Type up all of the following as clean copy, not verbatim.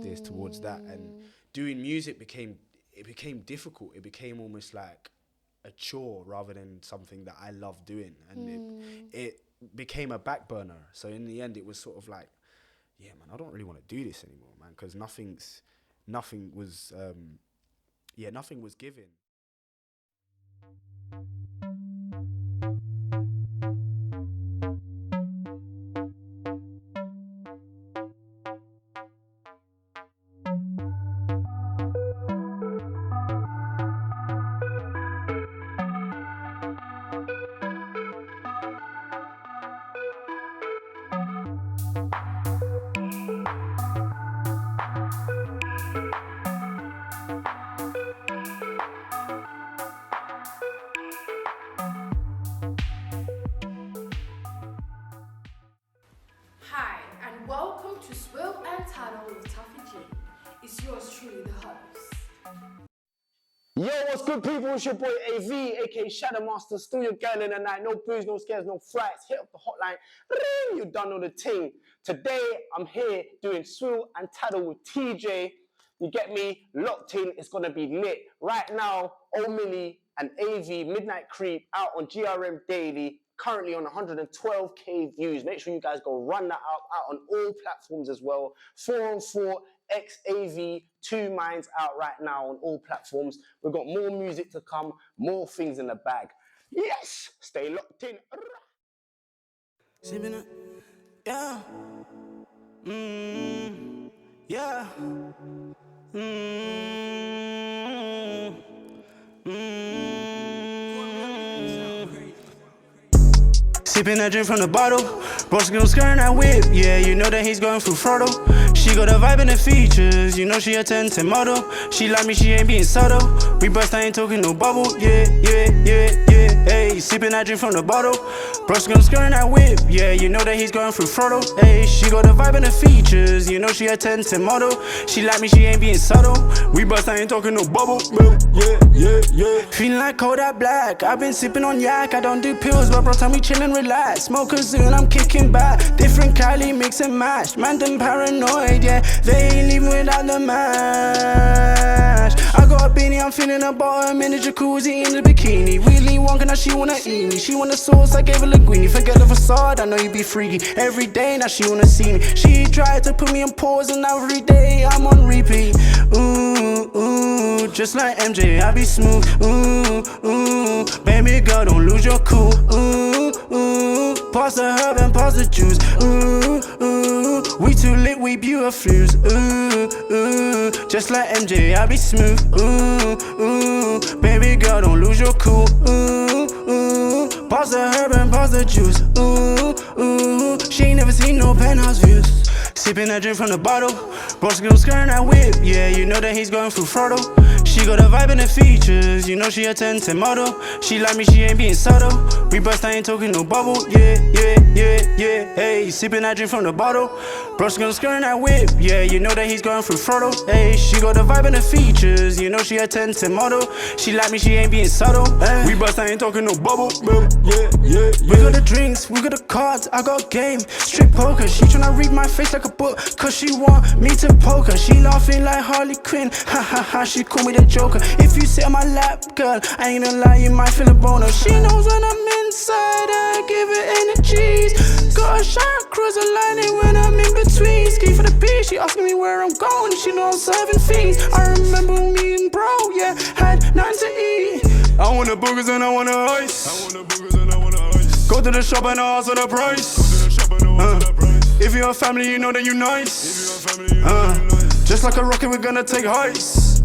this towards that, and doing music became difficult. It became almost like a chore rather than something that I love doing, and it became a back burner. So in the end, it was sort of like, yeah, man, I don't really want to do this anymore, man, because nothing was given. Hi, and welcome to Swill and Tattle with Taffy G. It's yours truly, the host. Yo, what's good, people? It's your boy AV, aka Shadow Master. Still your girl in the night. No booze, no scares, no frights. Hit up the hotline. Ring, you done know the ting. Today, I'm here doing Swill and Tattle with TJ. You get me? Locked in. It's gonna be lit. Right now, Omillie and AV Midnight Creep out on GRM Daily. Currently on 112k views. Make sure you guys go run that out on all platforms as well. 4on4 XAV 2 Minds out right now on all platforms. We've got more music to come, more things in the bag. Yes, stay locked in. Sipping it, yeah, yeah, Sipping that drink from the bottle, bro's gon' skirting that whip. Yeah, you know that he's going through throttle. She got a vibe and the features, you know she a 10-10 model. She like me, she ain't being subtle. We bust, I ain't talking no bubble. Yeah. Hey, sipping that drink from the bottle, bro's gon' skirting that whip. Yeah, you know that he's going through throttle. Hey, she got a vibe and the features, you know she a 10-10 model. She like me, she ain't being subtle. We bust, I ain't talking no bubble. Yeah. Feeling like Kodak Black. I've been sipping on yak. I don't do pills, but bro, time we chillin', relax. Smoke a soon, I'm kicking back. Different Cali, mix and match. Man, them paranoid, yeah. They ain't leaving without the mash. I got a beanie, I'm feeling a bottom in the jacuzzi in the bikini. Really want, now she wanna eat me. She want the sauce, I gave her linguine. Forget the facade, I know you be freaky. Every day, now she wanna see me. She tried to put me on pause, and now every day I'm on repeat. Ooh, just like MJ, I be smooth. Ooh, baby girl, don't lose your cool. Ooh, pass the herb and pass the juice. Ooh, we too lit, we beautiful. Ooh, just like MJ, I be smooth. Ooh, baby girl, don't lose your cool. Ooh, pass the herb and pass the juice. Ooh, she ain't never seen no penthouse views. Sipping that drink from the bottle, bro's gon' skirting that whip. Yeah, you know that he's going through throttle. She got a vibe and the features, you know she a 10-10 model. She like me, she ain't being subtle. We bust, I ain't talking no bubble. Yeah. Hey, sipping that drink from the bottle, bro's gon' skirting that whip. Yeah, you know that he's going through throttle. Hey, she got a vibe and the features, you know she a 10-10 model. She like me, she ain't being subtle. We bust, I ain't talking no bubble. Yeah. We got the drinks, we got the cards, I got game. Strip poker, she tryna read my face like a book, cause she want me to poke her. She laughing like Harley Quinn, ha, she call me the Joker. If you sit on my lap, girl, I ain't gonna lie, you might feel a boner. She knows when I'm inside, I give her energies. Got a shot, cruise a line when I'm in between. Ski for the beach, she asking me where I'm going, she know I'm serving fiends. I remember me and bro, yeah, had nothing to eat. I want the boogers and I want the ice. Go to the shop and I ask for the price. If you're a family, you know that you nice. Just like a rocket, we're gonna take heights.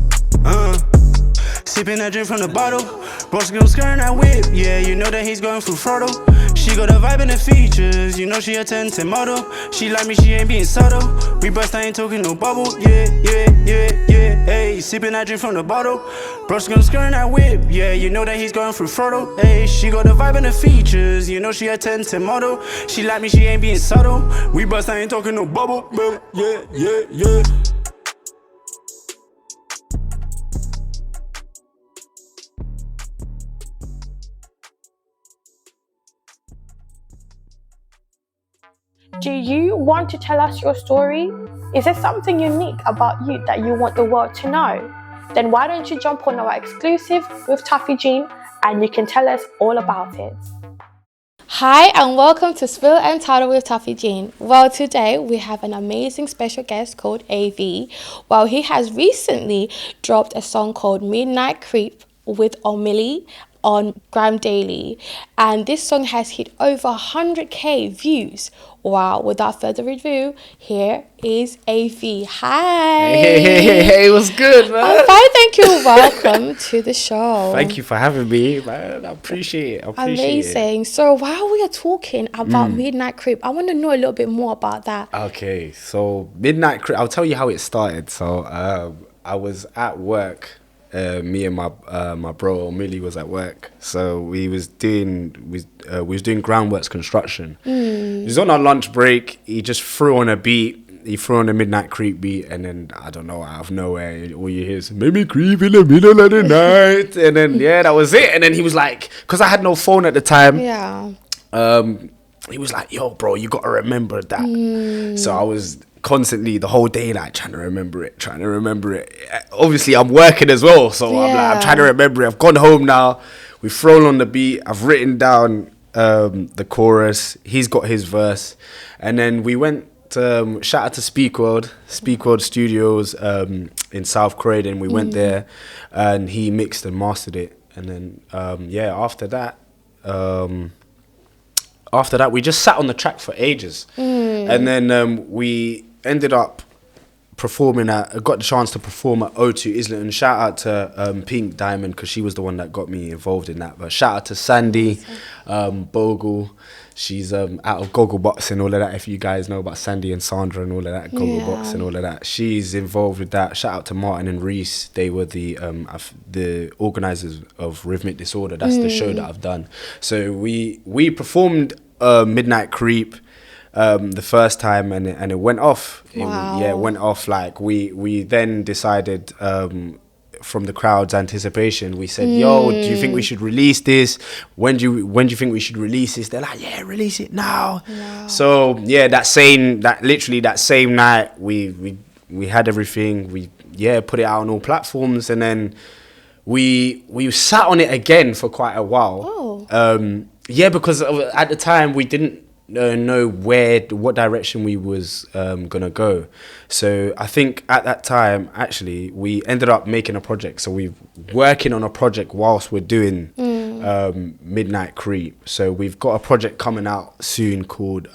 Sipping that drink from the bottle, bro's gon' skirting that whip. Yeah, you know that he's going through throttle. She got a vibe and the features, you know she a 10-10 model. She like me, she ain't being subtle. We bust, I ain't talking no bubble. Yeah. Hey, sipping that drink from the bottle, bro's gon' skirting that whip. Yeah, you know that he's going through throttle. Hey, she got a vibe and the features, you know she a 10-10 model. She like me, she ain't being subtle. We bust, I ain't talking no bubble. Yeah. Do you want to tell us your story? Is there something unique about you that you want the world to know? Then why don't you jump on our exclusive with Tuffy Jean and you can tell us all about it. Hi and welcome to Swill and Tattle with Tuffy Jean. Well, today we have an amazing special guest called AV. Well, he has recently dropped a song called Midnight Creep with Omillie on Gram Daily, and this song has hit over 100k views. Wow, without further ado, here is AV. Hi. Hey, what's good, man? I'm fine, thank you. Welcome to the show. Thank you for having me, man. I appreciate it. Amazing. So while we are talking about Midnight Creep, I want to know a little bit more about that. Okay, so Midnight Creep, I'll tell you how it started. So I was at work. Me and my bro Omillie was at work, so we was doing groundworks construction. He was on our lunch break. He just threw on a beat. He threw on a Midnight Creep beat, and then I don't know, out of nowhere, all you hear is "Make me creep in the middle of the night," and then that was it. And then he was like, because I had no phone at the time. Yeah. He was like, "Yo, bro, you gotta remember that." So I was constantly the whole day like trying to remember it. Obviously I'm working as well, so I'm trying to remember it. I've gone home now, we've thrown on the beat, I've written down the chorus, he's got his verse, and then we went shout out to Speak World Studios in South Croydon. We went there and he mixed and mastered it, and then after that we just sat on the track for ages. And then we ended up got the chance to perform at O2 Islington. Shout out to Pink Diamond, because she was the one that got me involved in that. But shout out to Sandy Bogle. She's out of Gogglebox and all of that. If you guys know about Sandy and Sandra and all of that, Gogglebox and all of that, she's involved with that. Shout out to Martin and Reese. They were the organisers of Rhythmic Disorder. That's the show that I've done. So we performed Midnight Creep the first time, and it went off. It went off. Like we then decided, from the crowd's anticipation, we said, "Yo, do you think we should release this? When do you think we should release this?" They're like, "Yeah, release it now." Wow. So that same night, we had everything. We put it out on all platforms, and then we sat on it again for quite a while. Because at the time we didn't know what direction we was gonna go. So I think at that time, actually, we ended up making a project. So we're working on a project whilst we're doing Midnight Creep. So we've got a project coming out soon called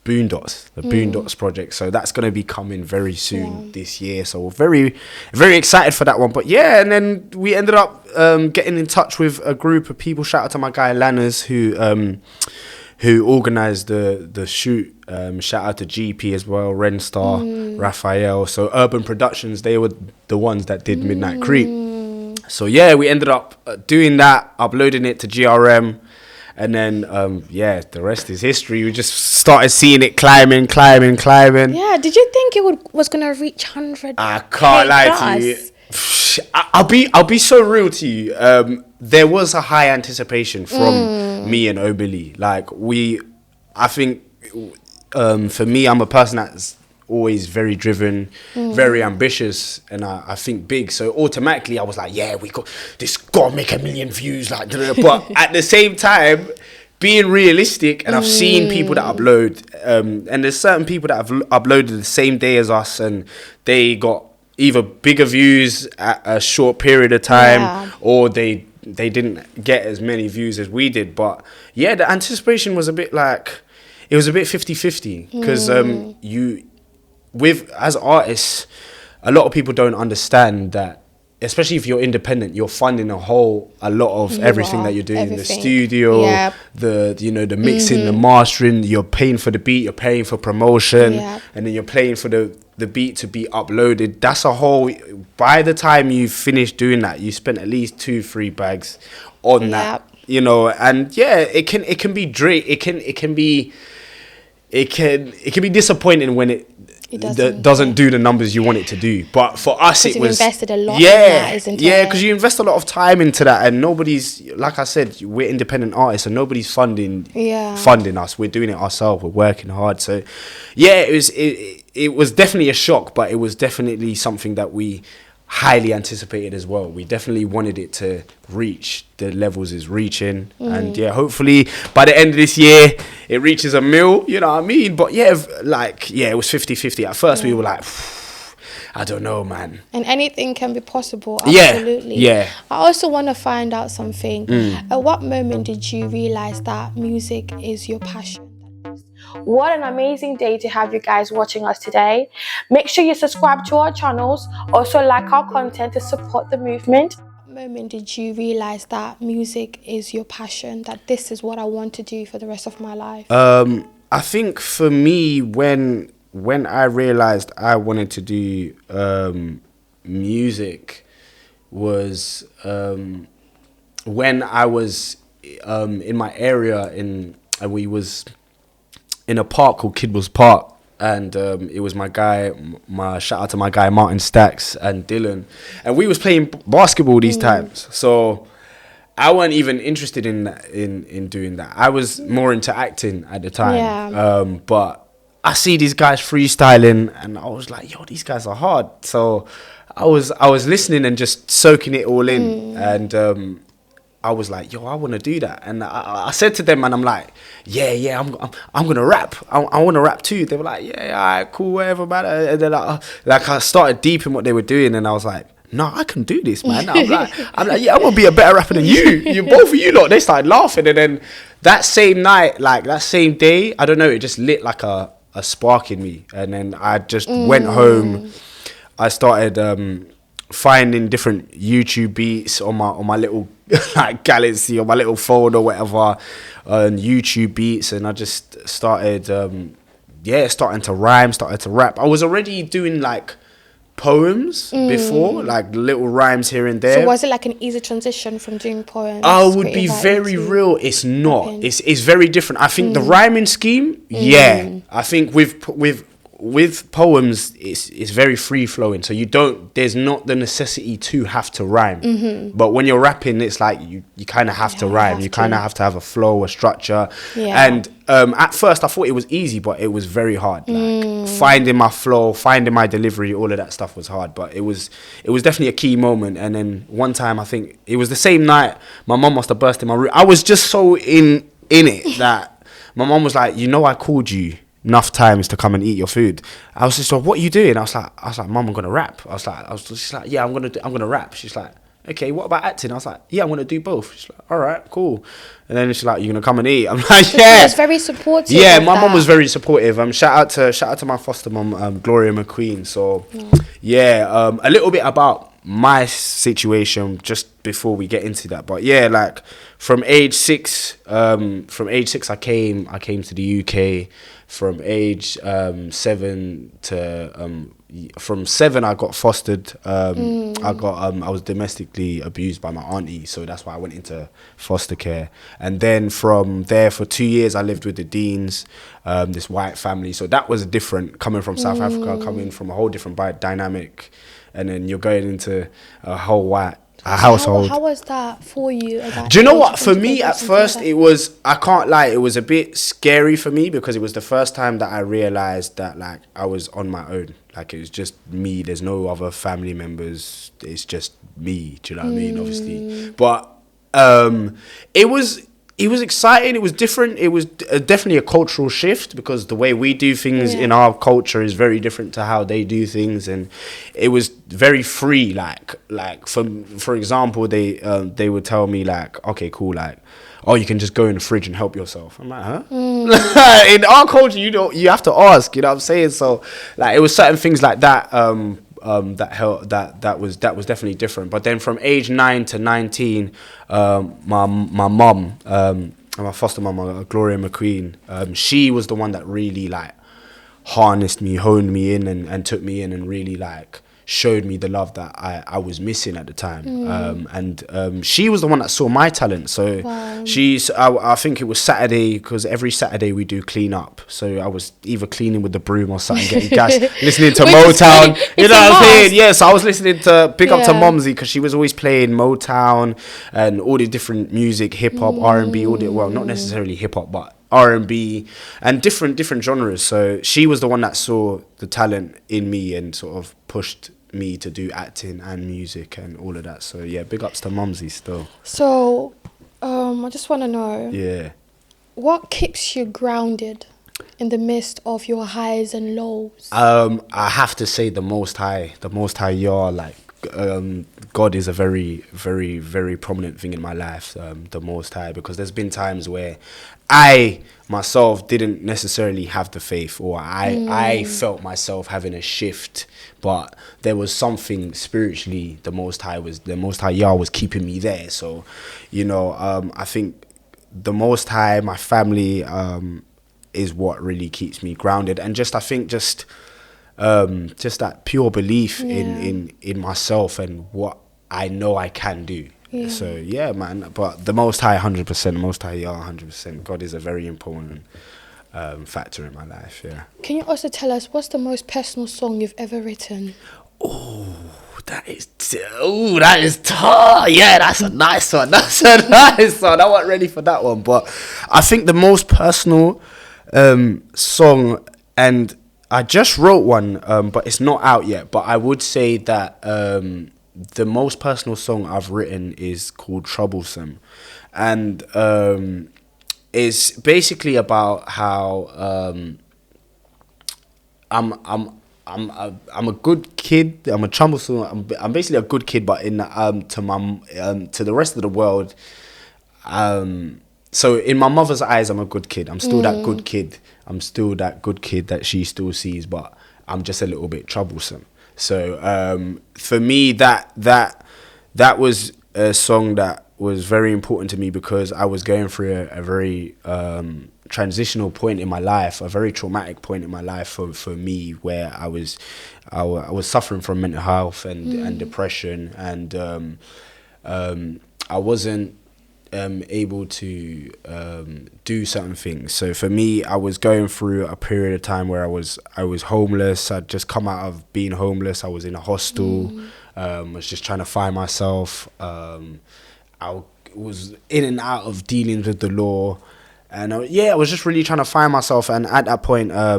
Boondocks, the Boondocks project. So that's going to be coming very soon this year. So we're very, very excited for that one. But and then we ended up getting in touch with a group of people. Shout out to my guy Lanners, who organised the shoot. Shout out to GP as well, Renstar, Raphael. So Urban Productions, they were the ones that did Midnight Creep. So we ended up doing that, uploading it to GRM. And then, the rest is history. We just started seeing it climbing. Yeah, did you think it was going to reach 100? I can't lie to you. I'll be so real to you. There was a high anticipation from me and Omillie. Like I think for me, I'm a person that's always very driven, very ambitious, and I think big. So automatically I was like, we got this, gotta make 1 million views, like. But at the same time, being realistic, and I've seen people that upload, and there's certain people that have uploaded the same day as us, and they got either bigger views at a short period of time, or they didn't get as many views as we did. But the anticipation was a bit like, it was a bit 50-50, because as artists, a lot of people don't understand that, especially if you're independent, you're funding a lot of everything that you're doing in the studio, the mixing, the mastering. You're paying for the beat, you're paying for promotion, and then you're paying for the beat to be uploaded. That's a whole. By the time you finish doing that, you spent at least 2-3 bags on that. And it can be it can be disappointing when doesn't do the numbers you want it to do. But for us, it was invested a lot in that, isn't it? because you invest a lot of time into that, and nobody's, like I said, we're independent artists, and nobody's funding us. We're doing it ourselves. We're working hard. So yeah, it was definitely a shock, but it was definitely something that we highly anticipated as well. We definitely wanted it to reach the levels it's reaching, and yeah, hopefully by the end of this year it reaches 1 mil, you know what I mean? But yeah, it was 50-50 at first. We were like, I don't know, man, and anything can be possible. Absolutely. Yeah. I also want to find out something. At what moment did you realize that music is your passion? What an amazing day to have you guys watching us today. Make sure you subscribe to our channels. Also like our content to support the movement. What moment did you realize that music is your passion? That this is what I want to do for the rest of my life? I think for me, when I realized I wanted to do music was when I was in my area and we was in a park called Kidwell's Park, and it was shout out to my guy Martin Stacks and Dylan, and we was playing basketball these times. So I wasn't even interested in doing that. I was more into acting at the time. But I see these guys freestyling, and I was like, yo, these guys are hard. So I was listening and just soaking it all in, and I was like, yo, I want to do that. And I said to them, and I'm like, yeah, I'm gonna rap. I want to rap too. They were like, yeah, all right, cool, whatever, man. And then like I started deep in what they were doing, and I was like, no, I can do this, man. I'm like, yeah, I'm gonna be a better rapper than you. You both of you lot. They started laughing, and then that same night, like that same day, I don't know, it just lit like a spark in me, and then I just went home. I started finding different YouTube beats on my little like Galaxy or my little phone or whatever, and YouTube beats, and I just started starting to rhyme, started to rap. I was already doing like poems before, like little rhymes here and there. So was it like an easy transition from doing poems? I would be very real, it's not. It's very different. I think the rhyming scheme, I think with poems, it's very free flowing. So there's not the necessity to have to rhyme. But when you're rapping, it's like you kind of have to rhyme. You kind of have to have a flow, a structure. And at first I thought it was easy, but it was very hard. Like finding my flow, finding my delivery, all of that stuff was hard. But it was definitely a key moment. And then one time, I think it was the same night, my mum must have burst in my room. I was just so in it that my mum was like, I called you enough times to come and eat your food. I was just like, what are you doing? I was like, Mum, I'm gonna rap. I was just like, yeah, I'm gonna rap. She's like, okay, what about acting? I was like, yeah, I'm gonna do both. She's like, all right, cool. And then she's like, you're gonna come and eat? I'm like, yeah. She was very supportive. Yeah, my mum was very supportive. Shout out to my foster mum, Gloria McQueen. So a little bit about my situation just before we get into that. But yeah, like from age 6 I came to the UK. From age 7 to from 7 I got fostered. I was domestically abused by my auntie, so that's why I went into foster care. And then from there for 2 years I lived with the Deans, this white family. So that was different, coming from South Africa, coming from a whole different dynamic, and then you're going into a whole white household. How was that for you? Do you know what? For me, at first, it was, I can't lie, it was a bit scary for me, because it was the first time that I realized that like I was on my own. Like it was just me. There's no other family members. It's just me. Do you know what I mean? Obviously, but it was exciting. It was different. It was definitely a cultural shift, because the way we do things in our culture is very different to how they do things, and it was very free. Like for example, they would tell me like, okay, cool, like, oh, you can just go in the fridge and help yourself. I'm like, huh? In our culture, you have to ask. You know what I'm saying? So like, it was certain things like that. That was definitely different. But then from age 9 to 19, my mum, my foster mum, Gloria McQueen, she was the one that really like harnessed me, honed me in, and took me in, and really like showed me the love that I was missing at the time. And she was the one that saw my talent. So I think it was Saturday, because every Saturday we do clean up. So I was either cleaning with the broom or something, getting gas, listening to Motown. You know what I'm saying? Yes, I was listening to, big up to Momsy, because she was always playing Motown and all the different music, hip hop, R&B, all the, well, not necessarily hip hop, but R&B and different genres. So she was the one that saw the talent in me and sort of pushed me to do acting and music and all of that. So yeah, big ups to Mumsy still. So I just want to know, what keeps you grounded in the midst of your highs and lows? I have to say the Most High, like God is a very, very, very prominent thing in my life, the Most High, because there's been times where I myself didn't necessarily have the faith, or I felt myself having a shift, but there was something spiritually, the Most High Yah was keeping me there. So, you know, I think the Most High, my family, is what really keeps me grounded, and just that pure belief in myself and what I know I can do. So yeah, man. But the Most High, 100%. Most High, Yah, 100%. God is a very important factor in my life. Yeah. Can you also tell us what's the most personal song you've ever written? That is tough. Yeah, that's a nice one. I wasn't ready for that one, but I think the most personal song, and I just wrote one, but it's not out yet. But I would say that the most personal song I've written is called Troublesome, and it's basically about how I'm a good kid. I'm a troublesome. I'm basically a good kid, but in to the rest of the world. So in my mother's eyes, I'm a good kid. I'm still that good kid. I'm still that good kid that she still sees, but I'm just a little bit troublesome. So for me, that was a song that was very important to me, because I was going through a very transitional point in my life, a very traumatic point in my life for me, where I was suffering from mental health and depression, and I wasn't able to do certain things. So for me, I was going through a period of time where I was homeless. I'd just come out of being homeless. I was in a hostel. Was just trying to find myself. I was in and out of dealings with the law, and I was just really trying to find myself. And at that point, I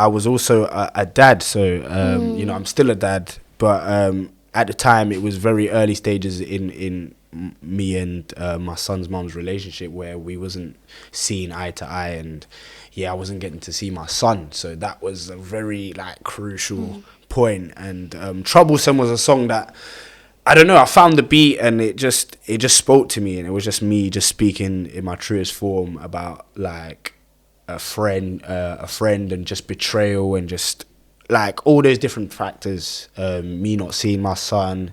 was also a dad. So you know, I'm still a dad, but at the time, it was very early stages in me and my son's mom's relationship, where we wasn't seeing eye to eye, and I wasn't getting to see my son. So that was a very crucial point. And Troublesome was a song that, I don't know, I found the beat and it just spoke to me, and it was just me just speaking in my truest form about a friend and just betrayal, and just all those different factors, me not seeing my son,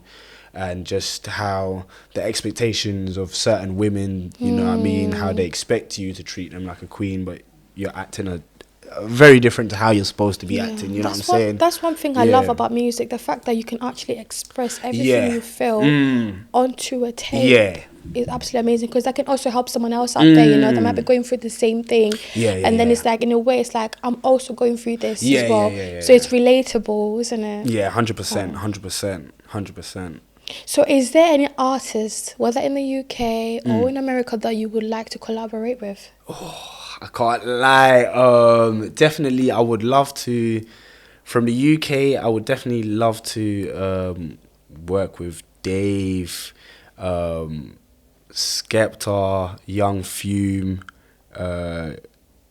and just how the expectations of certain women, you know what I mean, how they expect you to treat them like a queen, but you're acting a very different to how you're supposed to be acting, you know what I'm saying? That's one thing I love about music, the fact that you can actually express everything you feel onto a tape. Is absolutely amazing, because that can also help someone else out there, you know, that might be going through the same thing, and then it's in a way, it's I'm also going through this as well, so it's relatable, isn't it? 100%. So is there any artist, whether in the UK or in America, that you would like to collaborate with? I can't lie, definitely I would love to, from the UK, I would definitely love to work with Dave, Skepta, Young Fume.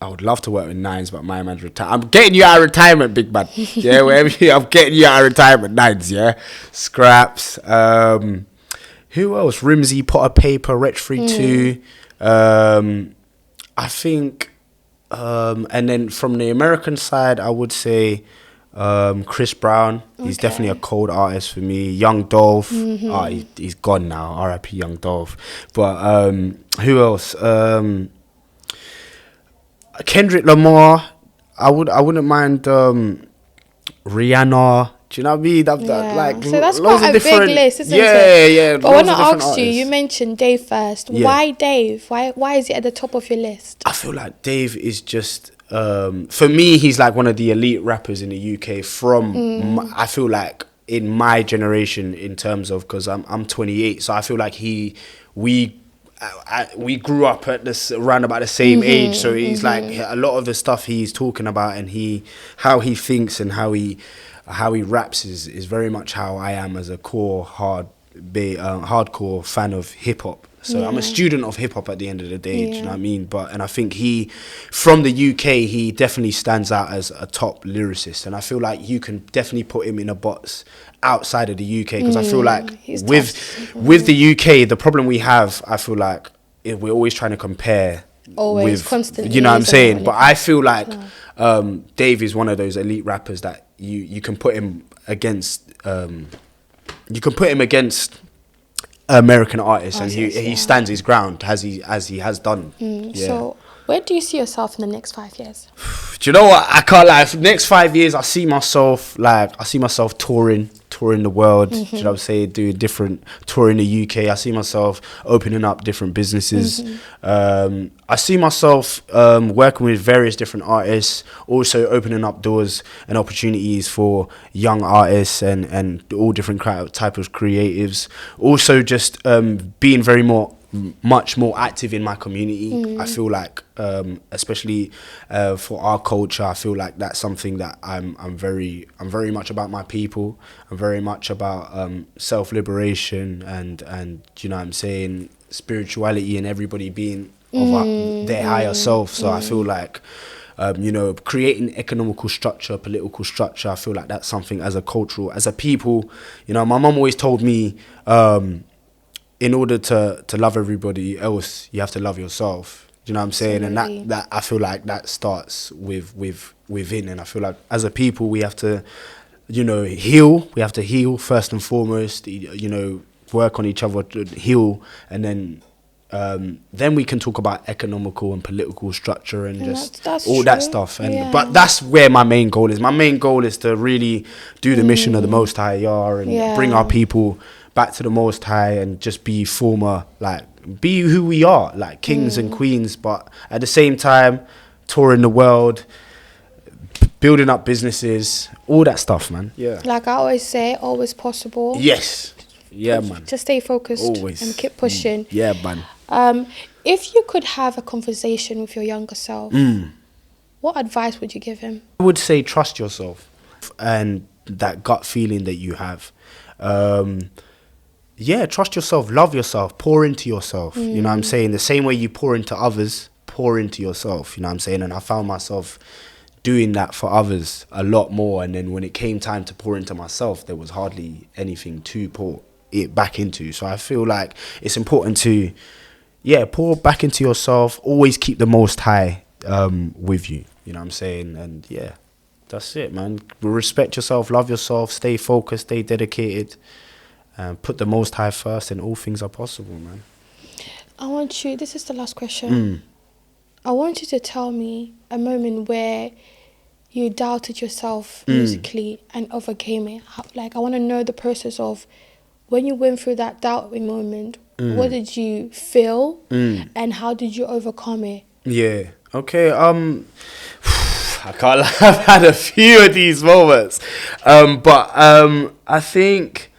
I would love to work with Nines, but my man's retired. I'm getting you out of retirement, big man. Yeah, wherever I'm getting you out of retirement, Nines. Yeah, Scraps. Who else? Rimsey, Potter Paper, Wretch 32. I think, and then from the American side, I would say Chris Brown. He's definitely a cold artist for me. Young Dolph. He's gone now. R.I.P. Young Dolph. But who else? Kendrick Lamar. I wouldn't mind Rihanna. Do you know what I mean? Like, so that's loads quite of a big list, isn't it? Yeah. But when loads of I different asked you, you artists. mentioned Dave first. Yeah. Why Dave? Why is it at the top of your list? I feel like Dave is just, for me, he's like one of the elite rappers in the UK from, I feel like, in my generation, in terms of, because I'm 28, so I feel like we grew up at this around about the same age, so he's like a lot of the stuff he's talking about and how he thinks and how he raps is very much how I am as a core hardcore fan of hip hop. So I'm a student of hip hop at the end of the day. Do you know what I mean? And I think from the UK, he definitely stands out as a top lyricist, and I feel like you can definitely put him in a box outside of the UK, because I feel like with the UK, the problem we have, I feel like we're always trying to compare. Always, constantly. You know what I'm saying? But I feel like Dave is one of those elite rappers that you can put him against. You can put him against American artists, and he stands his ground as he has done. So where do you see yourself in the next 5 years? Do you know what? I can't lie. For the next 5 years, I see myself touring the world. Do you know what I'm saying? Doing different tour in the UK. I see myself opening up different businesses. I see myself working with various different artists, also opening up doors and opportunities for young artists and all different type of creatives. Also, just being much more active in my community. I feel like, especially for our culture, I feel like that's something that I'm very much about my people. I'm very much about self-liberation and you know what I'm saying, spirituality and everybody being of their higher self. So I feel like creating economical structure, political structure, I feel like that's something as a people, my mum always told me, in order to love everybody else, you have to love yourself. Do you know what I'm saying? Absolutely. And that I feel like that starts within. And I feel like as a people, we have to, heal. We have to heal first and foremost. Work on each other to heal, and then we can talk about economical and political structure and just that's all true. that stuff. But that's where my main goal is. My main goal is to really do the mission of the Most High Yah and bring our people back to the Most High and just be who we are, like kings and queens, but at the same time, touring the world, building up businesses, all that stuff, man. Yeah. Like I always say, always possible. Yes. Yeah, man. Just stay focused Always. and keep pushing. Yeah, man. If you could have a conversation with your younger self, what advice would you give him? I would say trust yourself and that gut feeling that you have. Trust yourself, love yourself, pour into yourself. You know what I'm saying? The same way you pour into others, pour into yourself. You know what I'm saying? And I found myself doing that for others a lot more. And then when it came time to pour into myself, there was hardly anything to pour it back into. So I feel like it's important to, pour back into yourself. Always keep the Most High with you. You know what I'm saying? And that's it, man. Respect yourself, love yourself, stay focused, stay dedicated. Put the Most High first, and all things are possible, man. This is the last question. I want you to tell me a moment where you doubted yourself musically and overcame it. I want to know the process of when you went through that doubting moment, what did you feel and how did you overcome it? Yeah. Okay. I can't lie, I've had a few of these moments. But I think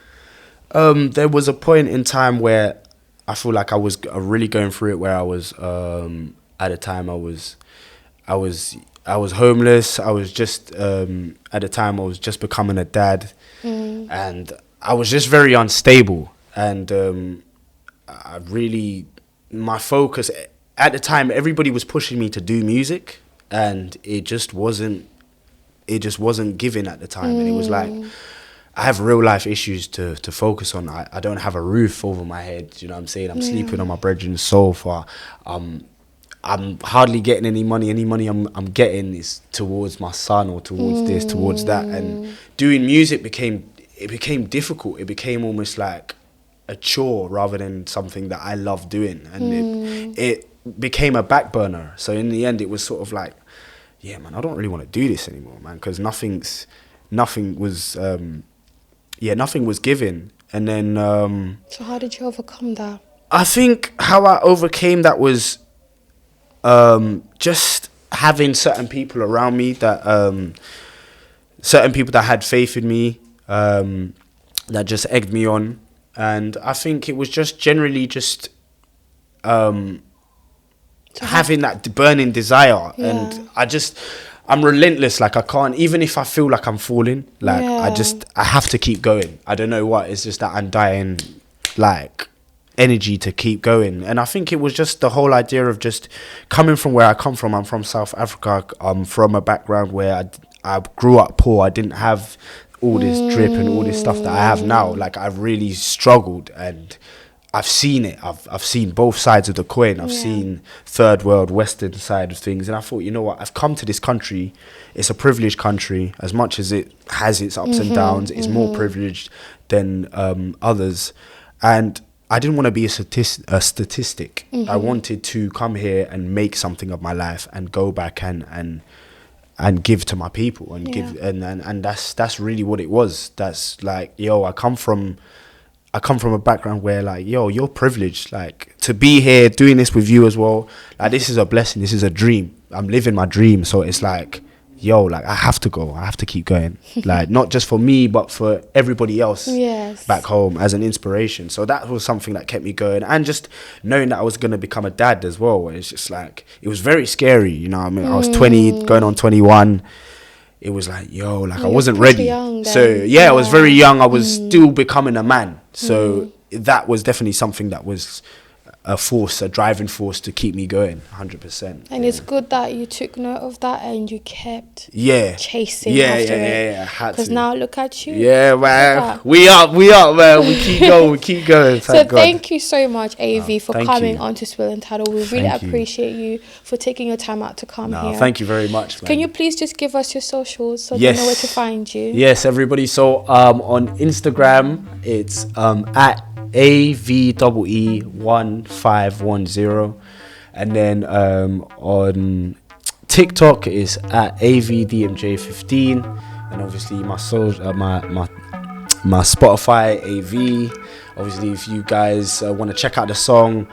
there was a point in time where I feel like I was really going through it, where I was at the time I was homeless. I was just at the time I was just becoming a dad, and I was just very unstable. And my focus at the time, everybody was pushing me to do music, and it just wasn't given at the time. And it was like, I have real life issues to focus on. I don't have a roof over my head. You know what I'm saying? I'm sleeping on my brethren's sofa. I'm hardly getting any money. Any money I'm getting is towards my son or towards this, towards that. And doing music became difficult. It became almost like a chore rather than something that I love doing. And it became a back burner. So in the end, it was sort of like, yeah, man, I don't really want to do this anymore, man, because nothing's nothing was given. And then So how did you overcome that? I think how I overcame that was just having certain people around me that had faith in me, that just egged me on. And I think it was just generally just having that burning desire. Yeah. And I'm relentless. Like I can't, even if I feel like I'm falling, like I have to keep going. I don't know what, it's just that undying like energy to keep going. And I think it was just the whole idea of just coming from where I come from. I'm from South Africa. I'm from a background where I grew up poor. I didn't have all this drip and all this stuff that I have now. Like I've really struggled, and I've seen it. I've seen both sides of the coin. I've seen third world, Western side of things. And I thought, you know what? I've come to this country. It's a privileged country. As much as it has its ups and downs, it's more privileged than others. And I didn't want to be a statistic. I wanted to come here and make something of my life and go back and give to my people and give and that's really what it was. That's like, yo, I come from a background where like, yo, you're privileged, like to be here doing this with you as well. Like this is a blessing. This is a dream. I'm living my dream. So it's like, yo, like I have to go. I have to keep going. Like not just for me, but for everybody else back home as an inspiration. So that was something that kept me going. And just knowing that I was going to become a dad as well. It's just like, it was very scary. You know what I mean? I was 20, going on 21. It was like, yo, like I wasn't ready. So yeah, I was very young. I was still becoming a man. So that was definitely something that was a force, a driving force to keep me going, 100%. And it's good that you took note of that and you kept chasing after it. Because now look at you. Yeah, man. We up, man. We keep going, Thank you so much, AV, for coming on to Swill and Tattle. We really appreciate you for taking your time out to come here. Thank you very much, man. Can you please just give us your socials so they know where to find you? Yes, everybody. So on Instagram, it's at AVEE1510, and then on TikTok is at AVDMJ15, and obviously my Spotify AV. Obviously, if you guys want to check out the song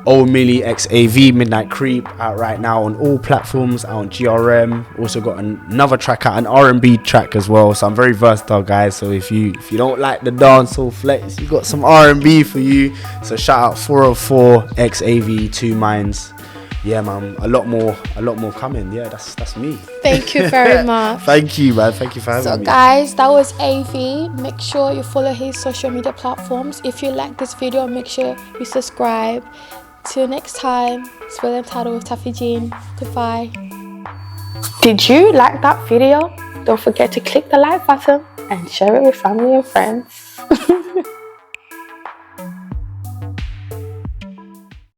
Omillie x AV Midnight Creep, out right now on all platforms, out on GRM. Also got another track out, an R&B track as well. So I'm very versatile, guys. So if you don't like the dancehall flex, you got some R&B for you. So shout out 404 x AV 2 Minds. Yeah, man, a lot more coming. Yeah, that's me. Thank you very much. Thank you, man. Thank you for having me. So guys, that was AV. Make sure you follow his social media platforms. If you like this video, make sure you subscribe. Till next time, Swill and Tattle with Taffy Jean. Goodbye. Did you like that video? Don't forget to click the like button and share it with family and friends.